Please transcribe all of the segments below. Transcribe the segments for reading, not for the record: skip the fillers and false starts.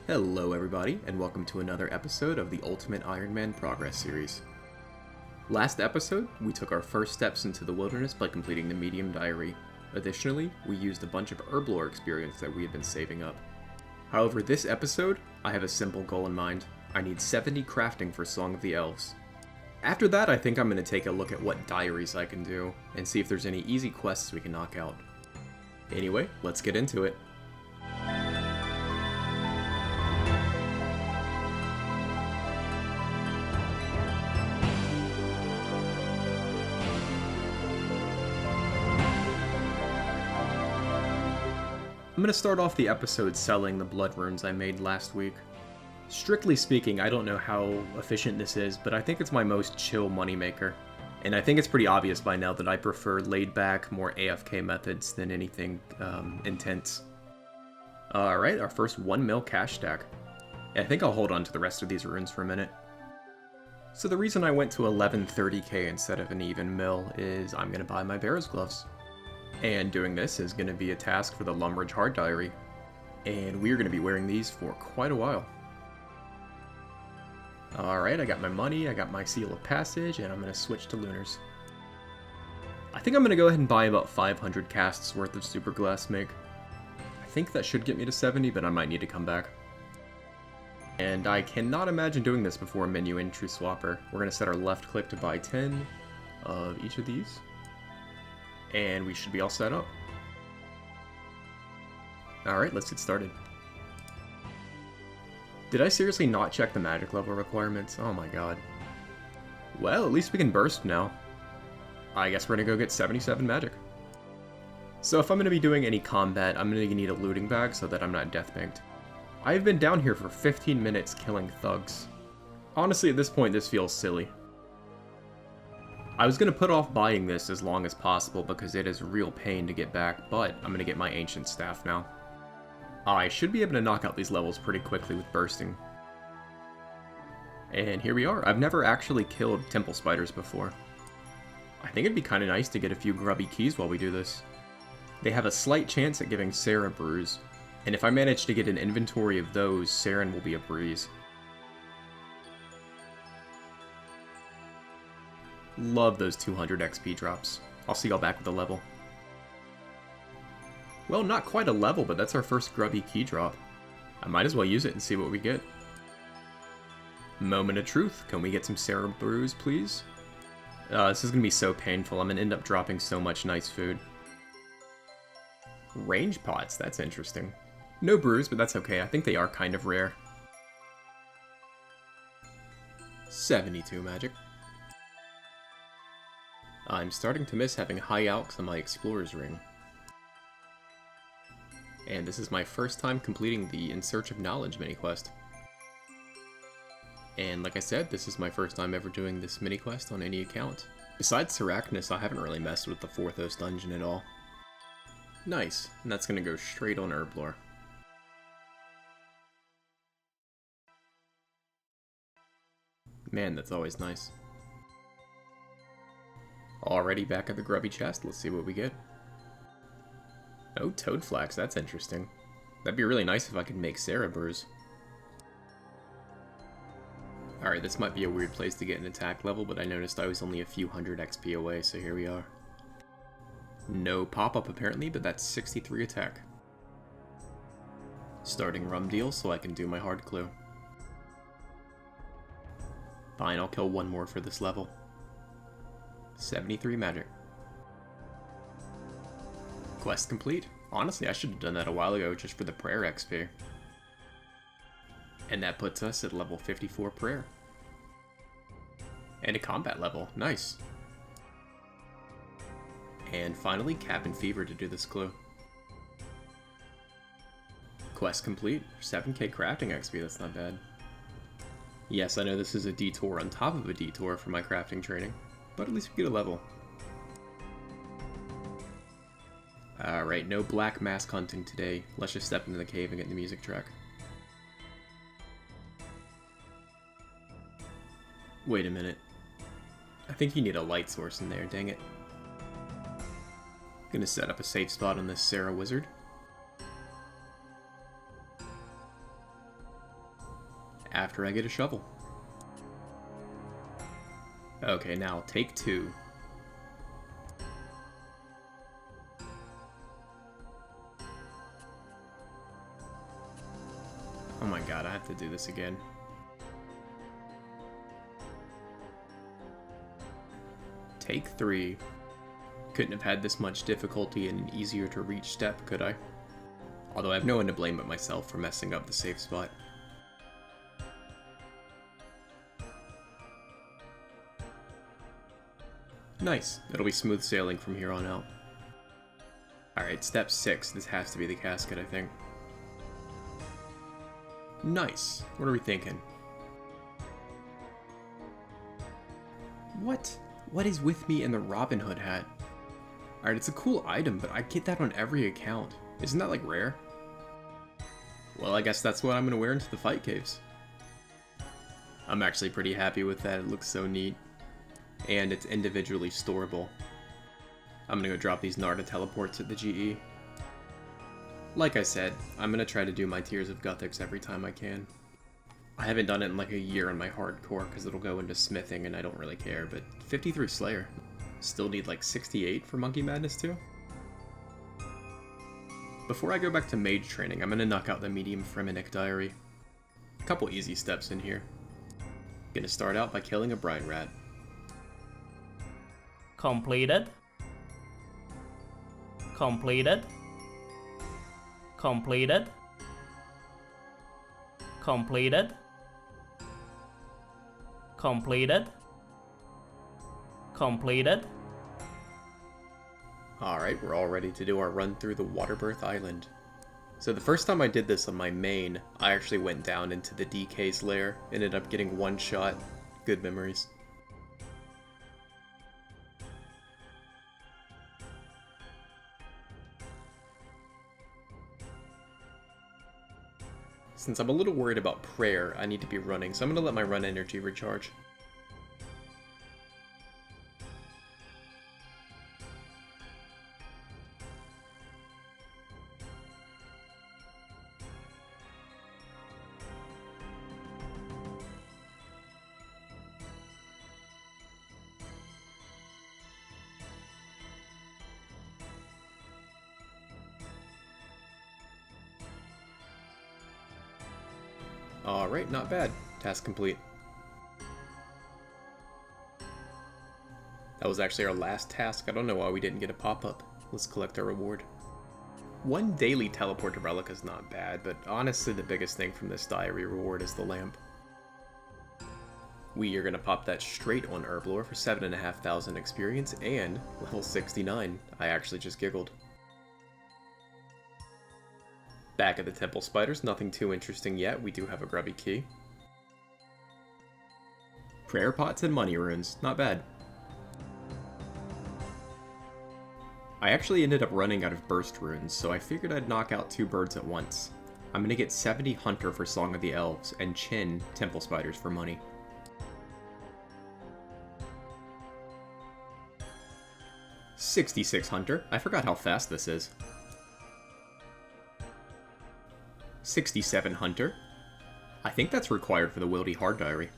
Hello everybody, and welcome to another episode of the Ultimate Ironman Progress Series. Last episode, we took our first steps into the wilderness by completing the medium diary. Additionally, we used a bunch of herb lore experience that we had been saving up. However, this episode, I have a simple goal in mind. I need 70 crafting for Song of the Elves. After that, I think I'm going to take a look at what diaries I can do, and see if there's any easy quests we can knock out. Anyway, let's get into it. I'm going to start off the episode selling the blood runes I made last week. Strictly speaking, I don't know how efficient this is, but I think it's my most chill moneymaker. And I think it's pretty obvious by now that I prefer laid-back, more AFK methods than anything intense. Alright, our first 1 mil cash stack. I think I'll hold on to the rest of these runes for a minute. So the reason I went to 1130k instead of an even mil is I'm going to buy my Bear's Gloves. And doing this is going to be a task for the Lumbridge Hard Diary. And we're going to be wearing these for quite a while. Alright, I got my money, I got my Seal of Passage, and I'm going to switch to Lunars. I think I'm going to go ahead and buy about 500 casts worth of Super Glass Make. I think that should get me to 70, but I might need to come back. And I cannot imagine doing this before a menu entry swapper. We're going to set our left click to buy 10 of each of these. And we should be all set up. Alright, let's get started. Did I seriously not check the magic level requirements? Oh my god. Well, at least we can burst now. I guess we're gonna go get 77 magic. So if I'm gonna be doing any combat, I'm gonna need a looting bag so that I'm not deathbanked. I've been down here for 15 minutes killing thugs. Honestly, at this point, this feels silly. I was going to put off buying this as long as possible because it is real pain to get back, but I'm going to get my Ancient Staff now. I should be able to knock out these levels pretty quickly with bursting. And here we are. I've never actually killed Temple Spiders before. I think it'd be kind of nice to get a few grubby keys while we do this. They have a slight chance at giving Sarah Brews, and if I manage to get an inventory of those, Saren will be a breeze. Love those 200 XP drops. I'll see y'all back with a level. Well, not quite a level, but that's our first grubby key drop. I might as well use it and see what we get. Moment of truth. Can we get some Sarah Brews, please? This is going to be so painful. I'm going to end up dropping so much nice food. Range pots. That's interesting. No brews, but that's okay. I think they are kind of rare. 72 magic. I'm starting to miss having high alks on my Explorer's Ring. And this is my first time completing the In Search of Knowledge mini-quest. And like I said, this is my first time ever doing this mini-quest on any account. Besides Seracnus, I haven't really messed with the Forthos dungeon at all. Nice, and that's going to go straight on herb lore. Man, that's always nice. Already back at the grubby chest, let's see what we get. Oh, Toad Flax, that's interesting. That'd be really nice if I could make Sarah Brews. Alright, this might be a weird place to get an attack level, but I noticed I was only a few hundred XP away, so here we are. No pop-up apparently, but that's 63 attack. Starting rum deal so I can do my hard clue. Fine, I'll kill one more for this level. 73 magic. Quest complete. Honestly, I should have done that a while ago just for the prayer XP. And that puts us at level 54 prayer. And a combat level. Nice. And finally, Cabin Fever to do this clue. Quest complete. 7k crafting XP, that's not bad. Yes, I know this is a detour on top of a detour for my crafting training. But at least we get a level. Alright, no black mask hunting today. Let's just step into the cave and get the music track. Wait a minute. I think you need a light source in there, dang it. Gonna set up a safe spot on this Sarah Wizard. after I get a shovel. Okay, now take 2. Oh my god, I have to do this again. Take 3. Couldn't have had this much difficulty in an easier to reach step, could I? Although I have no one to blame but myself for messing up the safe spot. Nice. It'll be smooth sailing from here on out. Alright, step 6. This has to be the casket, I think. Nice. What are we thinking? What? What is with me in the Robin Hood hat? Alright, it's a cool item, but I get that on every account. Isn't that, like, rare? Well, I guess that's what I'm gonna wear into the fight caves. I'm actually pretty happy with that. It looks so neat. And it's individually storable. I'm gonna go drop these Narda teleports at the GE. Like I said, I'm gonna try to do my Tears of Gothics every time I can. I haven't done it in like a year on my hardcore because it'll go into smithing and I don't really care, but 53 Slayer. Still need like 68 for Monkey Madness too. Before I go back to mage training, I'm gonna knock out the medium Fremenic Diary. A couple easy steps in here. Gonna start out by killing a brine rat. Completed. Completed. Completed. Completed. Completed. Completed. Alright, we're all ready to do our run through the Waterbirth Island. So the first time I did this on my main, I actually went down into the DK's lair, ended up getting one shot. Good memories. Since I'm a little worried about prayer, I need to be running, so I'm going to let my run energy recharge. Alright, not bad. Task complete. That was actually our last task. I don't know why we didn't get a pop-up. Let's collect our reward. One daily teleport to Relic is not bad, but honestly the biggest thing from this diary reward is the lamp. We are going to pop that straight on Herblore for 7,500 experience and level 69. I actually just giggled. Back at the Temple Spiders, nothing too interesting yet. We do have a grubby key. Prayer pots and money runes. Not bad. I actually ended up running out of burst runes, so I figured I'd knock out 2 birds at once. I'm gonna get 70 Hunter for Song of the Elves, and Chin Temple Spiders for money. $66 Hunter. I forgot how fast this is. 67 Hunter. I think that's required for the Wildy Hard Diary.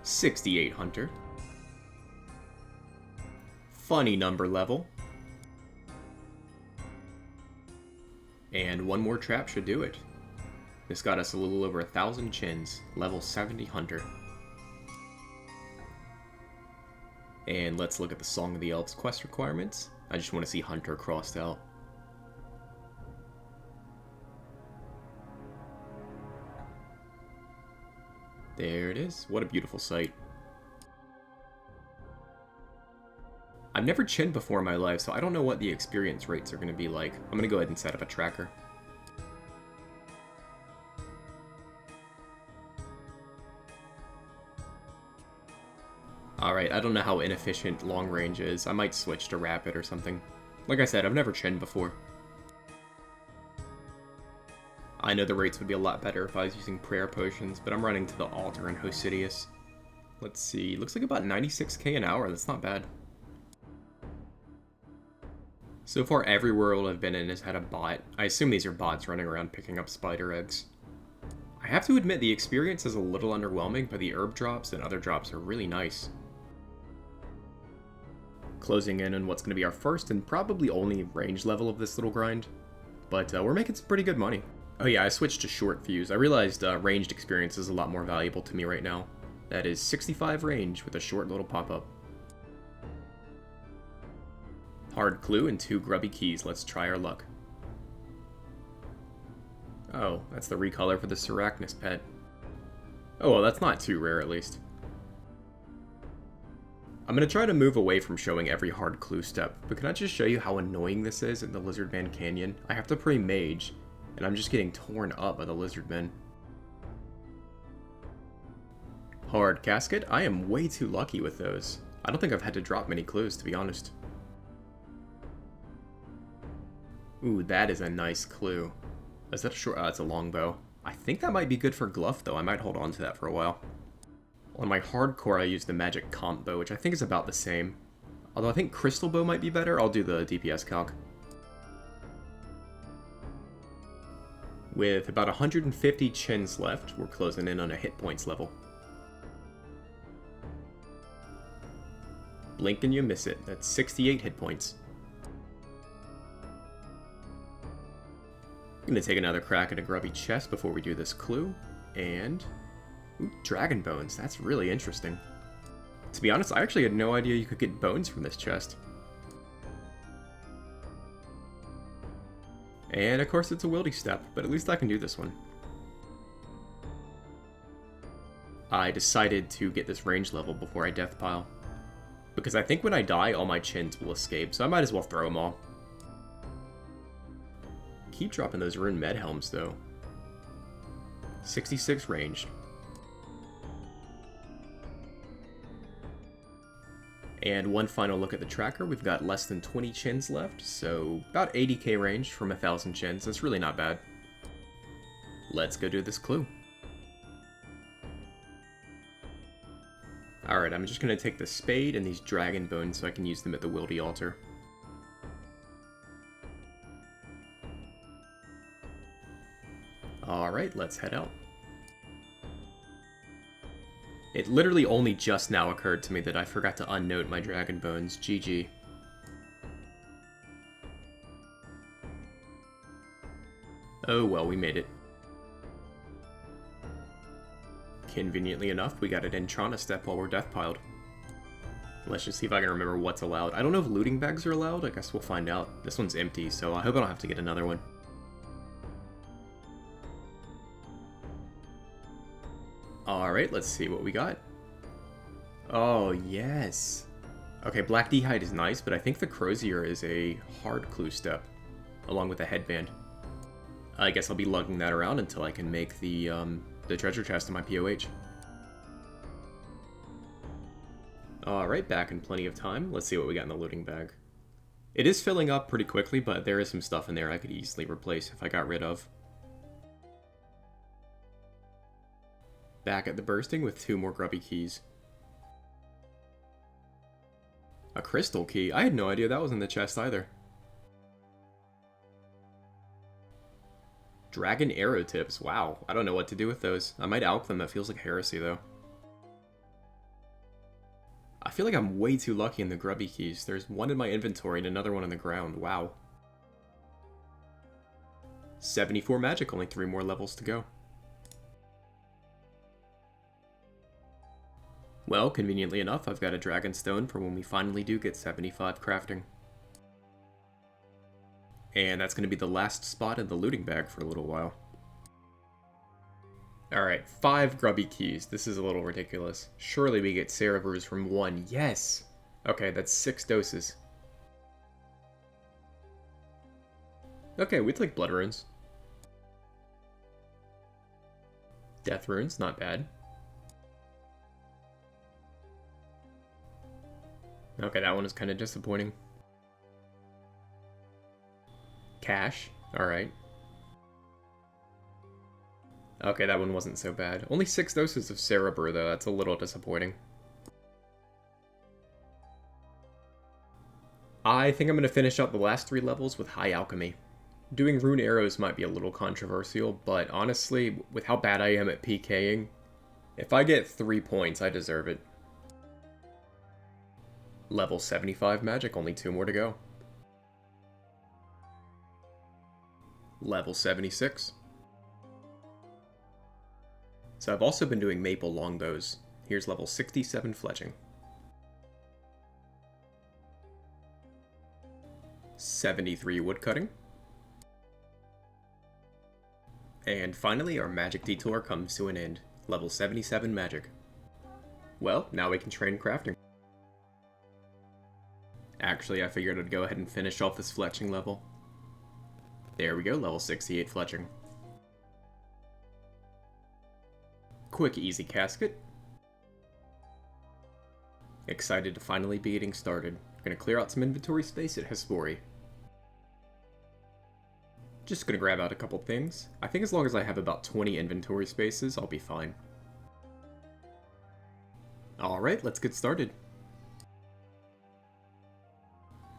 68 Hunter. Funny number level. And one more trap should do it. This got us a little over 1,000 chins. Level 70 Hunter. And let's look at the Song of the Elves quest requirements. I just want to see Hunter crossed out. There it is. What a beautiful sight. I've never chinned before in my life, so I don't know what the experience rates are going to be like. I'm going to go ahead and set up a tracker. Alright, I don't know how inefficient long range is. I might switch to rapid or something. Like I said, I've never chinned before. I know the rates would be a lot better if I was using prayer potions, but I'm running to the altar in Hosidius. Let's see, looks like about 96k an hour, that's not bad. So far every world I've been in has had a bot. I assume these are bots running around picking up spider eggs. I have to admit the experience is a little underwhelming, but the herb drops and other drops are really nice. Closing in on what's going to be our first and probably only range level of this little grind, but we're making some pretty good money. Oh yeah, I switched to short fuse. I realized ranged experience is a lot more valuable to me right now. That is 65 range with a short little pop-up. Hard clue and 2 grubby keys. Let's try our luck. Oh, that's the recolor for the Seracnus pet. Oh well, that's not too rare at least. I'm going to try to move away from showing every hard clue step, but can I just show you how annoying this is in the Lizardman Canyon? I have to play mage, and I'm just getting torn up by the Lizardmen. Hard casket? I am way too lucky with those. I don't think I've had to drop many clues, to be honest. Ooh, that is a nice clue. Is that a short? It's a longbow. I think that might be good for Gluff, though. I might hold on to that for a while. On my hardcore, I use the magic comp bow, which I think is about the same. Although I think crystal bow might be better. I'll do the DPS calc. With about 150 chins left, we're closing in on a hit points level. Blink and you miss it. That's 68 hit points. I'm going to take another crack at a grubby chest before we do this clue. And... ooh, dragon bones. That's really interesting. To be honest, I actually had no idea you could get bones from this chest. And of course it's a wildy step, but at least I can do this one. I decided to get this range level before I death pile, because I think when I die all my chins will escape, so I might as well throw them all. Keep dropping those rune med helms though. 66 ranged. And one final look at the tracker. We've got less than 20 chins left, so about 80k range from 1,000 chins. That's really not bad. Let's go do this clue. Alright, I'm just going to take the spade and these dragon bones so I can use them at the wildy altar. Alright, let's head out. It literally only just now occurred to me that I forgot to unnote my dragon bones. GG. Oh well, we made it. Conveniently enough, we got an Entrana step while we're death piled. Let's just see if I can remember what's allowed. I don't know if looting bags are allowed. I guess we'll find out. This one's empty, so I hope I don't have to get another one. Alright, let's see what we got. Oh, yes. Okay, Black D'hide is nice, but I think the Crozier is a hard clue step, along with a headband. I guess I'll be lugging that around until I can make the treasure chest in my POH. Alright, back in plenty of time. Let's see what we got in the looting bag. It is filling up pretty quickly, but there is some stuff in there I could easily replace if I got rid of. Back at the bursting with 2 more grubby keys. A crystal key? I had no idea that was in the chest either. Dragon arrow tips. Wow. I don't know what to do with those. I might alch them. That feels like heresy though. I feel like I'm way too lucky in the grubby keys. There's one in my inventory and another one on the ground. Wow. 74 magic. Only 3 more levels to go. Well, conveniently enough, I've got a dragon stone for when we finally do get 75 crafting. And that's going to be the last spot in the looting bag for a little while. Alright, 5 grubby keys. This is a little ridiculous. Surely we get Cerebrus from 1. Yes! Okay, that's 6 doses. Okay, we take blood runes. Death runes, not bad. Okay, that one is kind of disappointing. Cash, alright. Okay, that one wasn't so bad. Only 6 doses of Cerebur, though. That's a little disappointing. I think I'm going to finish up the last 3 levels with High Alchemy. Doing rune arrows might be a little controversial, but honestly, with how bad I am at PKing, if I get 3 points, I deserve it. Level 75 magic, only 2 more to go. Level 76. So I've also been doing maple longbows. Here's level 67 fletching. 73 woodcutting. And finally, our magic detour comes to an end. Level 77 magic. Well, now we can train crafting. Actually, I figured I'd go ahead and finish off this fletching level. There we go, level 68 fletching. Quick, easy casket. Excited to finally be getting started. Gonna clear out some inventory space at Hespori. Just gonna grab out a couple things. I think as long as I have about 20 inventory spaces, I'll be fine. Alright, let's get started.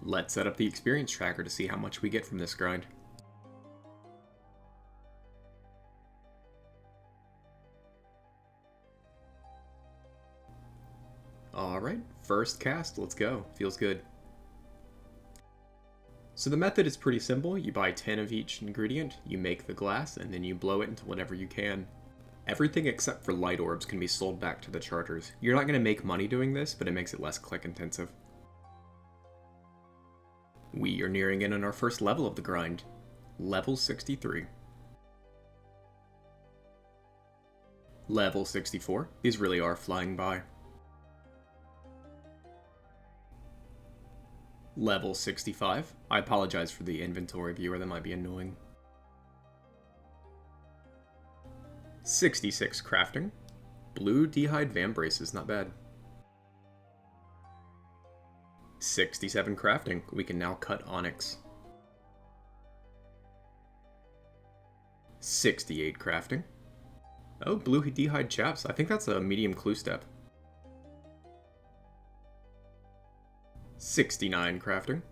Let's set up the experience tracker to see how much we get from this grind. Alright, first cast, let's go. Feels good. So the method is pretty simple. You buy 10 of each ingredient, you make the glass, and then you blow it into whatever you can. Everything except for light orbs can be sold back to the charters. You're not going to make money doing this, but it makes it less click intensive. We are nearing in on our first level of the grind. Level 63. Level 64. These really are flying by. Level 65. I apologize for the inventory viewer, that might be annoying. 66 crafting. Blue D'hide Vambrace is not bad. 67 crafting. We can now cut onyx. 68 crafting. Oh, blue D'hide chaps. I think that's a medium clue step. 69 crafting.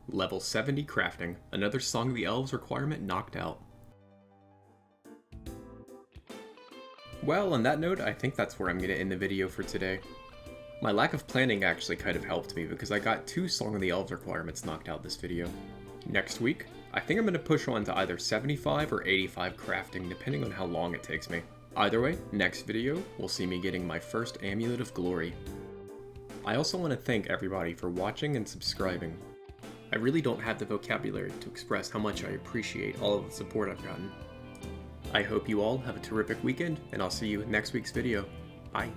Level 70 crafting. Another Song of the Elves requirement knocked out. Well, on that note, I think that's where I'm going to end the video for today. My lack of planning actually kind of helped me because I got 2 Song of the Elves requirements knocked out this video. Next week, I think I'm going to push on to either 75 or 85 crafting depending on how long it takes me. Either way, next video will see me getting my first Amulet of Glory. I also want to thank everybody for watching and subscribing. I really don't have the vocabulary to express how much I appreciate all of the support I've gotten. I hope you all have a terrific weekend, and I'll see you in next week's video. Bye.